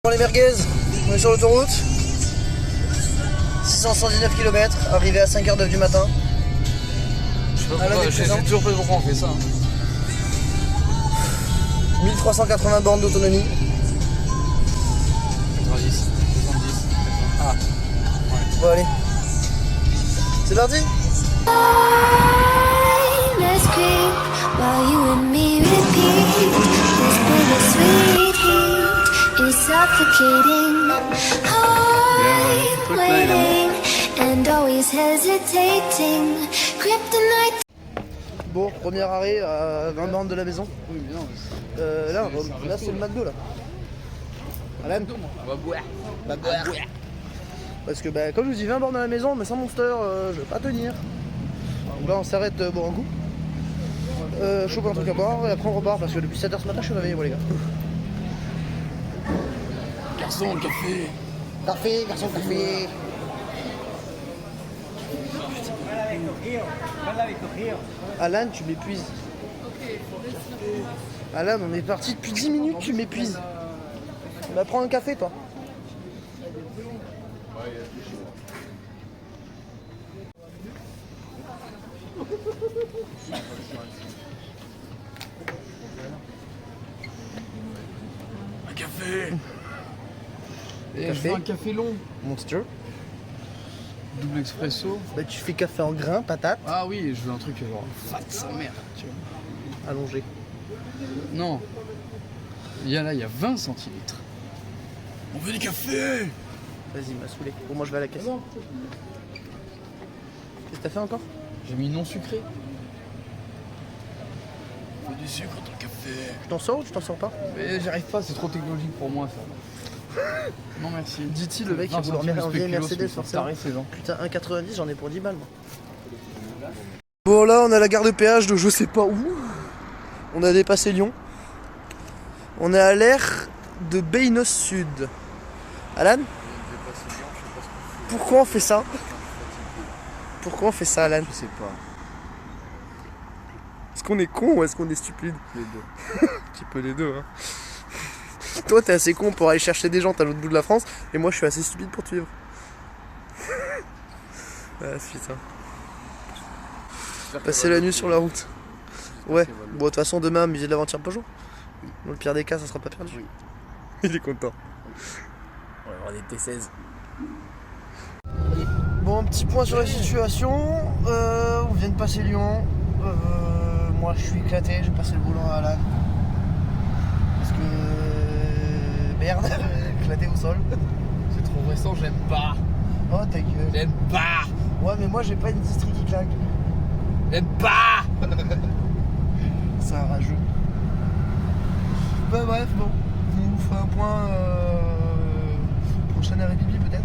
Pour les merguez, on est sur l'autoroute. 619 km, arrivé à 5h09 du matin. Je sais pas pourquoi, j'ai toujours pas pourquoi on fait ça. 1380 bornes d'autonomie. 90, 70. Ah, Bon allez. C'est parti. Let's creep while you and me repeat. This bittersweet heat is suffocating. I'm waiting and always hesitating. Kryptonite. Bon, premier arrêt à 20 bornes de la maison. oui, mais non. Là c'est le McDo là. Alan, On va boire. parce que bah, comme je vous dis 20 bornes à la maison, mais sans Monster, je vais pas tenir. Donc là on s'arrête boire un coup. Choper un truc à boire et après on repart parce que depuis 7h ce matin je suis réveillé moi les gars. Garçon, le café. Café, garçon, café. Alan, tu m'épuises. Alan, on est parti depuis 10 minutes, tu m'épuises. Bah prends un café toi. Un café. Et Café. je veux un café long. Monster. Double expresso. Bah tu fais café en grains, patate, Ah oui, je veux un truc genre fat sa mère, tu vois. allongé. Non. Il y a 20 centilitres. On veut du café. Vas-y, il m'a saoulé. Bon moi je vais à la caisse. Qu'est-ce que t'as fait encore? J'ai mis non sucré. On veut du sucre dans le café. Tu t'en sors ou tu t'en sors pas? Mais j'arrive pas, c'est trop technologique pour moi ça. Non merci. Dit-il le mec qui a 20 voulu remettre un centimes de vieil spéculoos, Mercedes mais forcément. taré, ces gens. Putain, 1,90 j'en ai pour 10 balles moi. Bon là on a la gare de péage de je sais pas où. On a dépassé Lyon. On est à l'aire de Beynos Sud. Alan? Pourquoi on fait ça? Pourquoi on fait ça Alan? Je sais pas. Est-ce qu'on est con ou est-ce qu'on est stupide? Les deux. Un petit peu les deux hein. Toi t'es assez con pour aller chercher des gens à l'autre bout de la France et moi je suis assez stupide pour te suivre. Ah putain. Passer la nuit sur la route. Ouais, bon de toute façon demain musée de l'aventure Peugeot. Dans le pire des cas ça sera pas perdu. Oui. Il est content. On va avoir des T16. Bon, petit point sur la situation. On vient de passer Lyon. Moi je suis éclaté, j'ai passé le volant à Alan. Parce que. Merde, éclaté au sol. C'est trop récent, j'aime pas. Oh ta gueule. J'aime pas. Ouais, mais moi j'ai pas une distrie qui claque. J'aime pas. C'est un rageux. Bah bref, bon. On vous fera un point. Prochaine arrêt Bibi peut-être.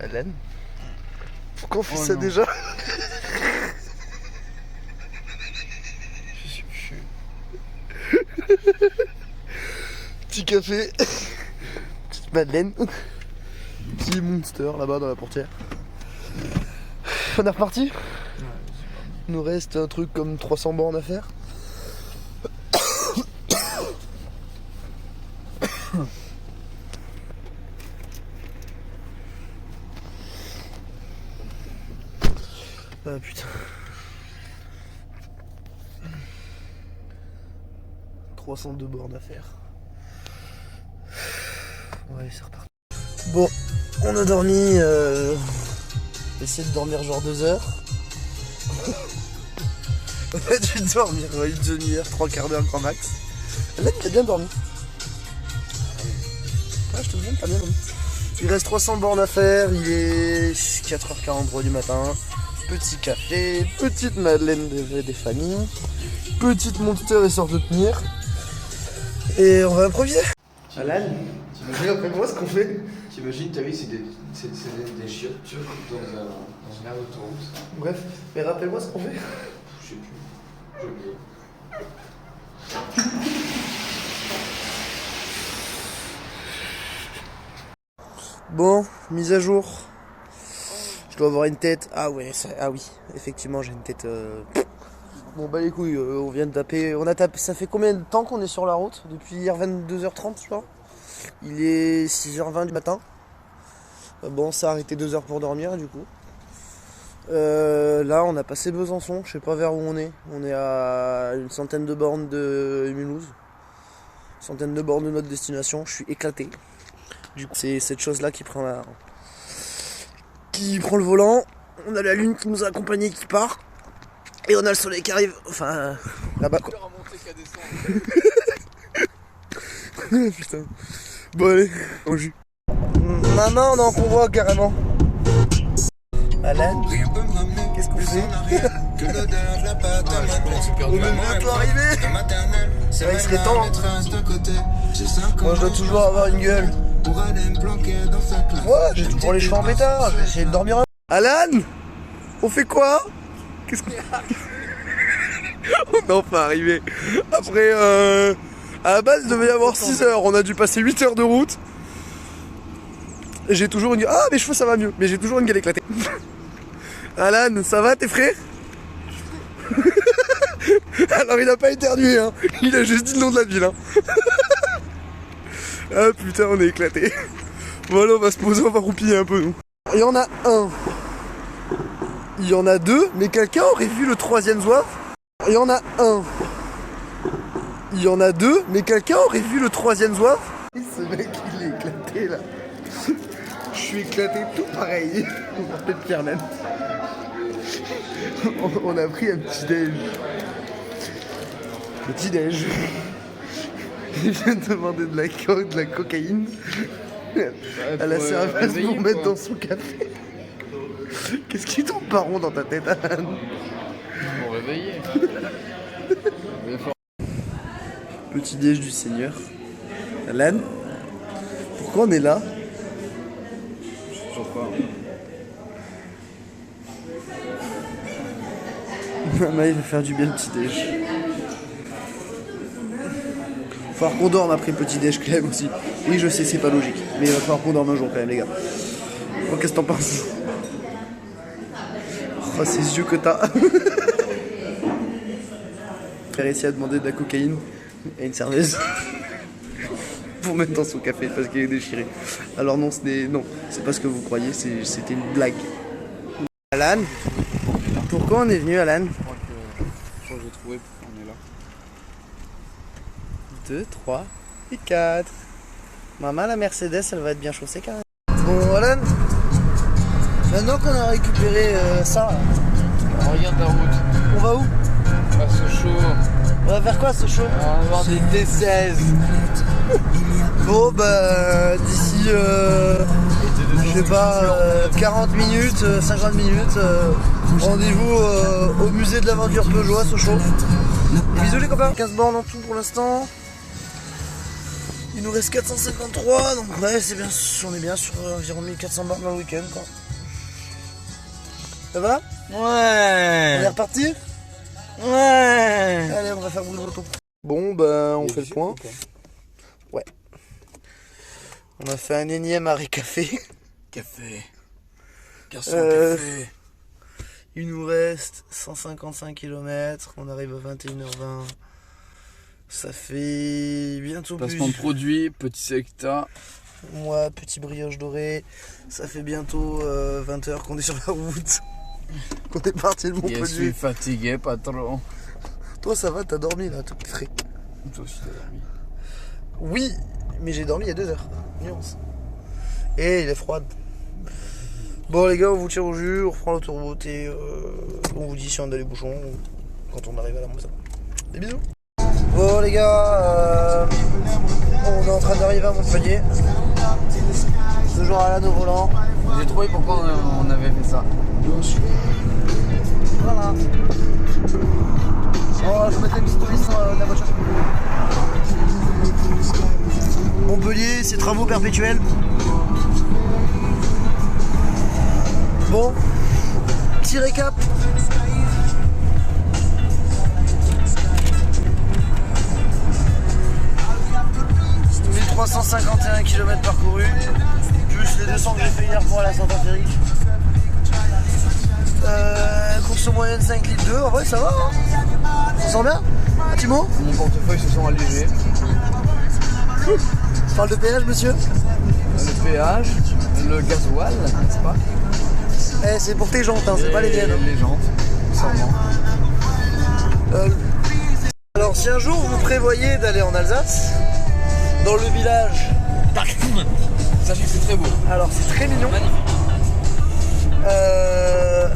Alan, pourquoi on fait Oh ça non. déjà? Je suis chier. Petit café, petite madeleine, petit monster là-bas dans la portière. On est reparti. Il nous reste un truc comme 300 bornes à faire. Ah putain. 302 bornes à faire. Ouais, c'est reparti. Bon, on a dormi. Essayé de dormir genre 2 heures. On a dû dormir une demi-heure, 3 quarts d'heure grand max. Là, t'as bien dormi. Ouais, je te dis, t'as bien dormi. Il reste 300 bornes à faire, il est 4h43 du matin. Petit café, petite madeleine des familles, petite monster histoire de tenir. Et on va improviser. Alan, rappelle-moi ce qu'on fait. T'imagines, ta vie, c'est des chiottes turques dans une aire d'autoroute. Bref, mais rappelle-moi ce qu'on fait. Je sais plus. J'ai oublié. Bon, mise à jour. Je dois avoir une tête. Ah ouais, ah oui, effectivement j'ai une tête. Bon bah les couilles, on vient de taper. Ça fait combien de temps qu'on est sur la route? Depuis hier 22h30 je crois. Il est 6h20 du matin. Bon, ça a arrêté 2 heures pour dormir du coup. Là on a passé Besançon, je sais pas vers où on est. On est à une centaine de bornes de Mulhouse. Centaine de bornes de notre destination, je suis éclaté. Du coup c'est cette chose là qui prend le volant. On a la lune qui nous a accompagnés qui part. Et on a le soleil qui arrive. Enfin là-bas quoi. Putain. Bon allez, au jus. Maman on est en convoi carrément. Alan, qu'est-ce qu'on fait? On est bientôt arrivé. Ouais, il serait temps. Moi je dois toujours avoir une gueule. Ouais, j'ai toujours les cheveux en pétard. Je vais essayer de dormir un peu. Alan, on fait quoi? Qu'est-ce qu'on on est enfin arrivé. Après, à la base il devait y avoir 6 heures. On a dû passer 8 heures de route. J'ai toujours une gueule. Ah mes cheveux ça va mieux. Mais j'ai toujours une gueule éclatée. Alan, ça va tes frères? Alors il a pas éternué hein. Il a juste dit le nom de la ville hein. Ah putain on est éclaté. Voilà on va se poser, on va roupiller un peu nous. Il y en a un. Il y en a deux, mais quelqu'un aurait vu le troisième zouave? Il y en a un. Il y en a deux, mais quelqu'un aurait vu le troisième zouave? Ce mec il est éclaté là. Je suis éclaté tout pareil. Peut-être pire même. On a pris un petit déj. Petit déj. Il vient de demander de la cocaïne à la serveuse pour mettre dans son café. Qu'est-ce qui tombe pas rond dans ta tête, Alan? Pour réveiller. Petit déj du Seigneur. Alan, pourquoi on est là? Je sais pas. Maman il va faire du bien le petit déj. Il va falloir qu'on dorme après le petit déj quand même aussi. Oui je sais c'est pas logique, mais il va falloir qu'on dorme un jour quand même les gars. Oh, qu'est-ce que t'en penses? Oh ces yeux que t'as. J'ai réussi à demander de la cocaïne à une serveuse pour mettre dans son café parce qu'il est déchiré. Alors non c'est pas ce que vous croyez, c'était une blague. Alan, pourquoi on est venu Alan? Je crois que j'ai trouvé, on est là. 2, 3 et 4. Maman, la Mercedes, elle va être bien chaussée quand même. Bon, Alan, maintenant qu'on a récupéré ça, On regarde la route. on va où? À Sochaux. On va faire quoi, ce show? On va avoir des D16. Bon, bah, d'ici, je sais pas, 40 minutes, 50 minutes, rendez-vous au musée de l'aventure Peugeot à Sochaux. Bisous les copains. 15 bornes en tout pour l'instant. Il nous reste 453, donc ouais, c'est bien, on est bien sur environ 1400 bornes dans le week-end quoi. Ça va? Ouais. On est reparti? Ouais. Allez, on va faire boule breton. Bon, bah, on fait le point. Ouais. On a fait un énième arrêt café. Café. Garçon café. Il nous reste 155 km. On arrive à 21h20. Ça fait bientôt Placement de produit, petit secta. Moi, petit brioche doré. Ça fait bientôt 20h qu'on est sur la route. Qu'on est parti de Je Montpellier. suis fatigué, patron. Toi, ça va, t'as dormi là, tout frais. Toi aussi, t'as dormi. Oui, mais j'ai dormi il y a 2 heures. Nuance. Et il est froid. Bon les gars, on vous tire au jus, on reprend l'autoroute et on vous dit si on a les bouchons quand on arrive à la maison. Des bisous. Bon les gars, on est en train d'arriver à Montpellier. Toujours à l'anneau volant. J'ai trouvé pourquoi on avait fait ça. Voilà. Bon, je vais mettre une petite police dans la voiture. Montpellier, c'est travaux perpétuels. Bon, petit récap. « 1351 km parcourus, plus les 200 que j'ai fait hier pour aller à Saint-Empirique. Course moyenne 5 litres 2, en vrai ça va hein. Ça sent bien. Un petit mot? Mon portefeuille se sent allégé. Tu parles de péage monsieur? Le péage, le gasoil, n'est-ce pas? Eh c'est pour tes jantes, hein, c'est pas les miennes. Hein. Les jantes, sûrement. Alors si un jour vous prévoyez d'aller en Alsace, dans le village, Sachez que c'est très beau. alors c'est très mignon. Magnifique.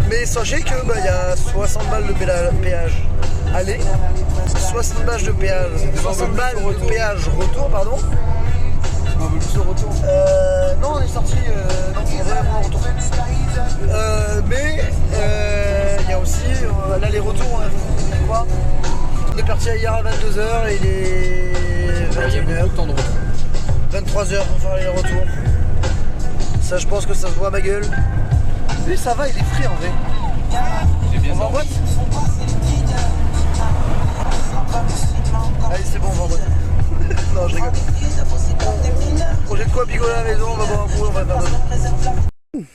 Mais sachez que y a 60 balles de péage aller, 60 balles de péage, 60 balles de péage retour, pardon. On veut plus le retour. Non, on est sorti, non, on va vraiment retour. Mais il y a aussi l'aller-retour, quoi. On est parti hier à 22h et il est Il y a 21h. beaucoup de temps de retour. 23h pour faire l'aller-retour. Ça, je pense que ça se voit à ma gueule. Lui, ça va, il est frais en vrai. J'ai bien On va en boîte? Allez, c'est bon, on va en boîte. Non, je rigole. On jette quoi picoler à la maison, on va boire un coup, on va faire d'autres.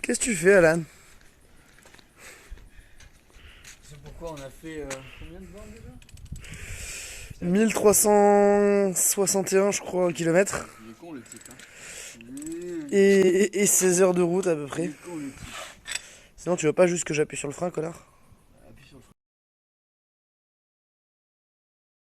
Qu'est-ce que tu fais, Alan? C'est pourquoi on a fait combien de bornes déjà? 1361, je crois, kilomètres. Il est con le type. Hein. Et 16 heures de route à peu près. Il est con le type. Sinon, tu veux pas juste que j'appuie sur le frein, connard?